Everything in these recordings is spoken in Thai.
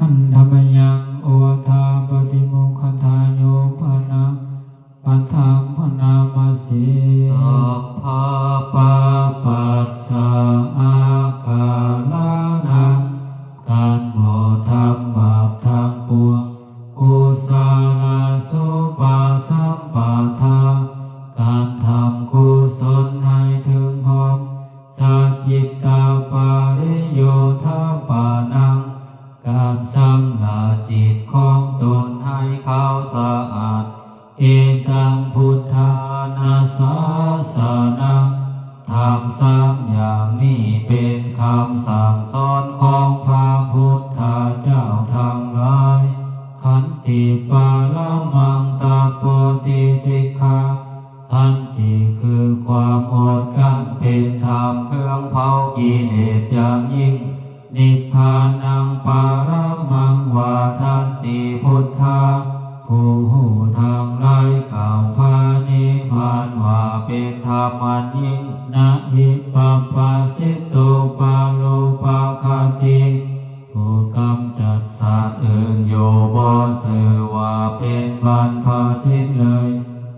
อันธรรมยังโอทาปฏิโมคขทายโยปนะปัฏฐังพนามาสีสัพพะปะปัสสะอาคาลานังการบ่ทำบาปทางปวงกุศลสุปาสัมปทาการทำกุศลให้ถึงพร้อมสัจจิตตาปาริโยธาปานังการสำละจิตของตนให้เขาสะอาดเอตังพุทธานาสาสนังทำสามอย่างนี้เป็นคำสั่งสอนของพระพุทธเจ้าทั้งหลายขันติปาละมังตาโพธิติฆาขันติคือความอดกั้นเป็นธรรมเครื่องเผากิเลสอย่างยิ่งนิพพานังปาระมังวาทันติพุทธาผู้หูทางไรกล่าวพานิพพานว่าเป็นธรรมอันยิ่งนะหิปัปปะสิตุปาโลปะคติผู้กำจัดสัตว์อื่นอยู่บ่ซื่อว่าเป็นบรรพสิทธิ์เลย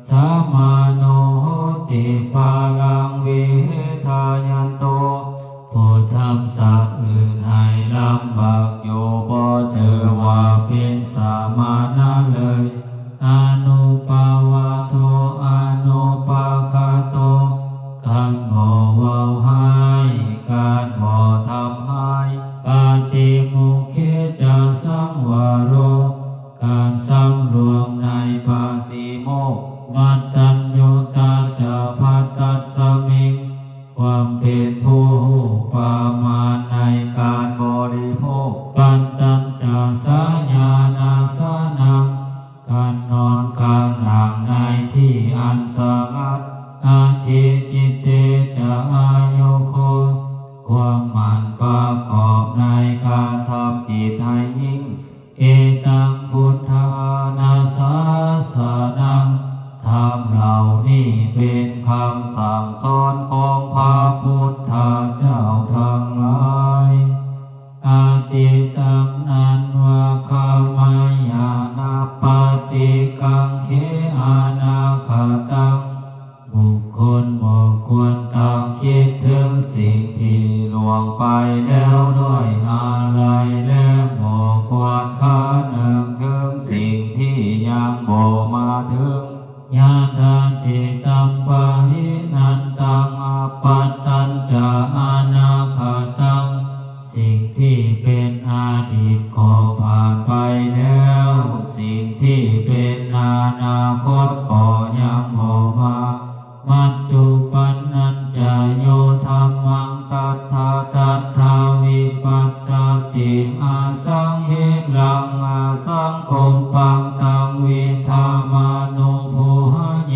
สามาโนโหติปาลังวิเหทายันโตผู้ทำสัตว์อื่นให้ลำบากอยู่บ่ซื่อว่าเป็นสามานะเลยอนุปาวาโทอนุปาคาโตการบ่เว้าให้การบ่ทำให้ปาติโมกขจะสังวโรการสำรวมในปาติโมกข์มัตตัญญูตาจะภัตตัสสมิงความเป็นผู้ปามาณในการบริโภคปันตัญจะสาญานาสนังการนอนการหลังในที่อันสงัดอาทิจิตเตจะอายุโคความหมั่นประกอบในการทำจิตให้ยิ่งเอตังพุทธานาสาสนังธรรมเหล่านี้เป็นคำสั่งสอนของพระพุทธเจ้าทั้งหลายอาติตังนันวะคามายานาปฏิกังเขอานาคตังบุคคลบ่ควรตามคิดถึงสิ่งที่ล่วงไปแล้วด้วยอะไรและบ่ควรคานึกถึงสิ่งที่ยังบ่มาถึงญาตาติตัมปะหินันตังอปัตตัญจะอนาคตังสิ่งที่เป็นอดีตก็ผ่านไปแล้วสิ่งที่เป็นอนาคตก็ยังบ่มามัจจุปันนัญจโยธัมมังตัทธาตัทธาวิปัสสติอาสังเหรังอาสังโฆปังตังวิธามานุภูหะเย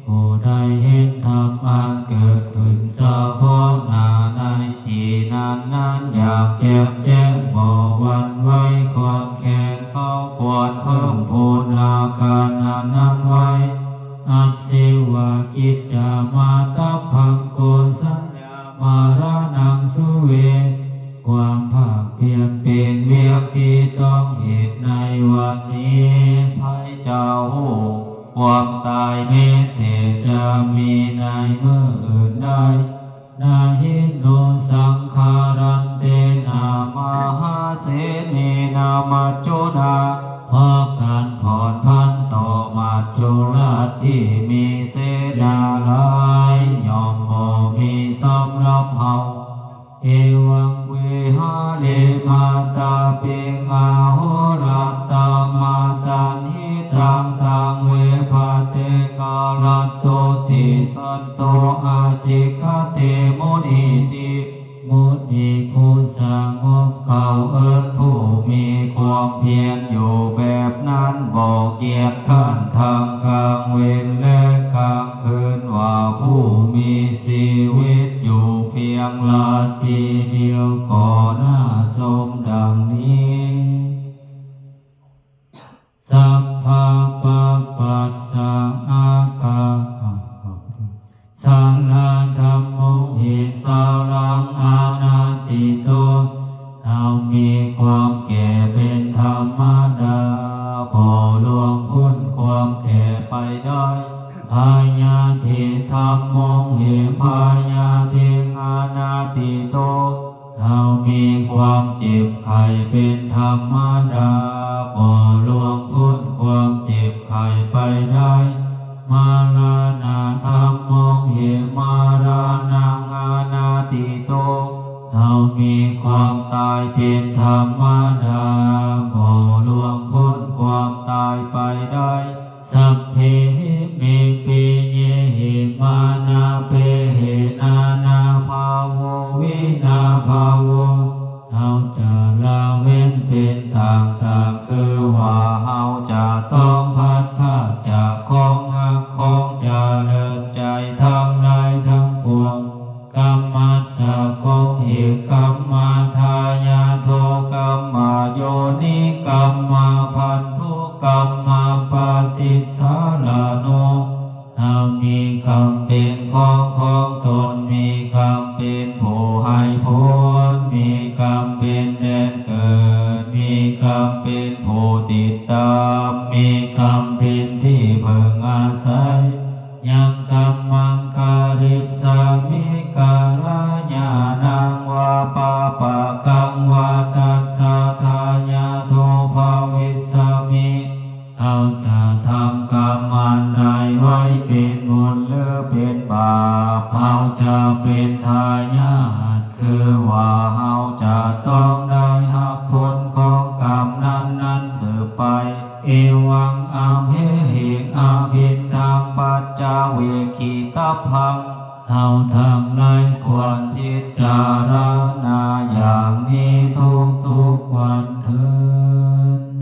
ผู้ใดเห็นธรรมอันเกิดขึ้นเฉพาะหน้าในจิตนั้นอยากแจ่มแจ้งบ่หวั่นไหวคลอนแคลนเขาควรเพิ่มพูนอาการนั้นไว้อัตสิวะกิจจามาตพังโกสัญญามารานังสุเวความภาคเพียรเป็นเวียกที่ต้องเหตุในวันนี้ภัยเจ้าหูความตายแม้แต่จะมีในเมื่ออื่นใดนาหิโนสังขารันเตนามหาเสนีนามัจจุนาเพราะการผ่อนพันต่อมัจจุราชที่มีเสนาหลายย่อมบ่มีสำหรับเฮาเอวังเวหาเลมาตาเปงอาโหรัตตามาตันหิตังตังเวภาเตกาลัตโตติสันโตอาจิคเตมุนีติมุนีผู้สงบเก่าเอิญผู้มีความเพียรอยู่แบบนั้นบอกเกียรติขันทางกลางเวรและกลางคืนว่าผู้มีชีวิตอยู่เพียงลาทีเดียวก็น่าสมดังนี้สัพพะปะปัสสะอาคาสังฆธัมโมหิสารังอานาติโต เรามีความแก่เป็นธรรมดาพอล่วงพ้นความแก่ไปได้พายาธิธรรมมงเหพายาธิอานาติโตเรามีความเจ็บไข้เป็นธรรมดาพอล่วงพ้นความเจ็บไข้ไปได้มาลานาธรรมมงเหมารานังอานาติโตเรามีความตายเป็นธรรมดาพอล่วงพ้นความตายไปได้สัพเพมิปิเยหิมานาเปเหนานาภาโววินาภาโวเราจะละเว้นเป็นต่างๆคือว่าเราจะต้องพัดพรากจากของหักของเจริญใจทั้งหลายทั้งปวงกรรมัสสะของเหตุกรรมมาทายาโทกรรมมาโยนิกรรมมาพันธุกรรมมาปฏิสารโนเรามีกรรมเป็นของตนมีกรรมเป็นผู้ให้ผลมีกรรมเป็นแดนเกิดมีกรรมเป็นผู้ติดตามมีกรรมเป็นที่พึ่งอาศัยยังกรรมังการิสามิการะญาณังวาปาปะกังวาตัสสะทายาโทภาวิสามิเราจะทำกรรมอันใดไว้เป็นบุญหรือเป็นบาปเราจะเป็นทายาทคือว่าเราจะต้องได้รับผลของกรรมนั้นสืบไปเอวังอัมเหหิอาภินทังปัจจาเวคิตาพังเราทั้งหลายควรพิจารณาอย่างนี้ทุก